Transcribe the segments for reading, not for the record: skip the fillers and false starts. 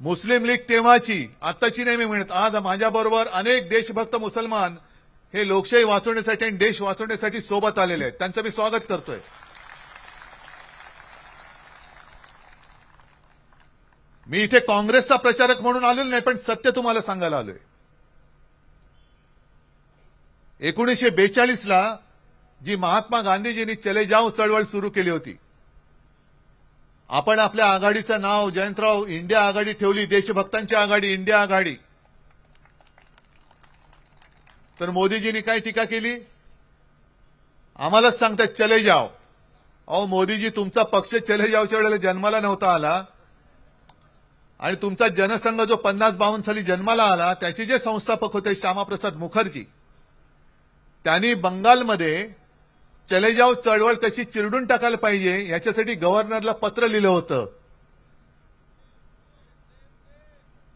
मुस्लिम league तेव्हाची, आत्ताची नाही मी म्हणत. आज माझ्याबरोबर अनेक देशभक्त मुसलमान हे लोकशाही वाचवण्यासाठी आणि देश वाचवण्यासाठी सोबत आलेले आहेत. त्यांचं मी स्वागत करतोय. मी इथे काँग्रेसचा प्रचारक म्हणून आलेलो नाही, पण सत्य तुम्हाला सांगायला आलोय. 1942 ला जी महात्मा गांधीजींनी चले जाओ चळवळ सुरू केली होती, आपण आपल्या आघाडीचं नाव जयंतराव इंडिया आघाडी ठेवली, देशभक्तांची आघाडी, इंडिया आघाडी. तर मोदीजींनी काय टीका केली? आम्हालाच सांगतात चले जाओ. अहो मोदीजी, तुमचा पक्ष चले जाओच्या वेळेला जन्माला नव्हता आला, आणि तुमचा जनसंघ जो 50-52 साली जन्माला आला त्याचे जे संस्थापक होते श्यामाप्रसाद मुखर्जी, त्यांनी बंगालमध्ये चले जाओ चळवळ कशी चिरडून टाकायला पाहिजे याच्यासाठी गव्हर्नरला पत्र लिहिलं होतं.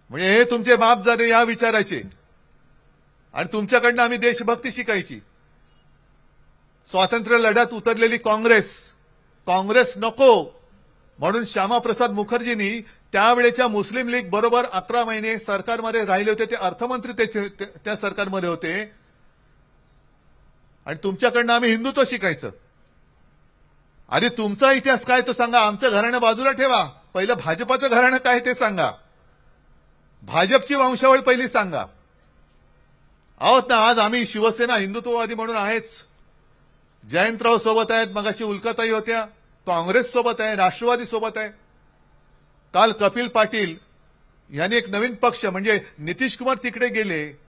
म्हणजे हे तुमचे बाप झाले या विचाराचे, आणि तुमच्याकडनं आम्ही देशभक्ती शिकायची. स्वातंत्र्य लढ्यात उतरलेली काँग्रेस नको म्हणून श्यामाप्रसाद मुखर्जींनी त्यावेळेच्या मुस्लिम लीग बरोबर 11 महिने सरकारमध्ये राहिले होते. ते अर्थमंत्री त्या सरकारमध्ये होते, आणि तुमच्याकडनं आम्ही हिंदुत्व शिकायचं. आधी तुमचा इतिहास काय तो सांगा, आमचं घराणं बाजूला ठेवा. पहिलं भाजपाचं घराणं काय ते सांगा, भाजपची वंशावळ पहिली सांगा. आहोत ना आज आम्ही शिवसेना हिंदुत्ववादी म्हणून आहेच. जयंतराव सोबत आहेत, मगाशी उल्काताई होत्या, काँग्रेस सोबत आहे, राष्ट्रवादी सोबत आहे. काल कपिल पाटील यांनी एक नवीन पक्ष म्हणजे नितीश कुमार तिकडे गेले,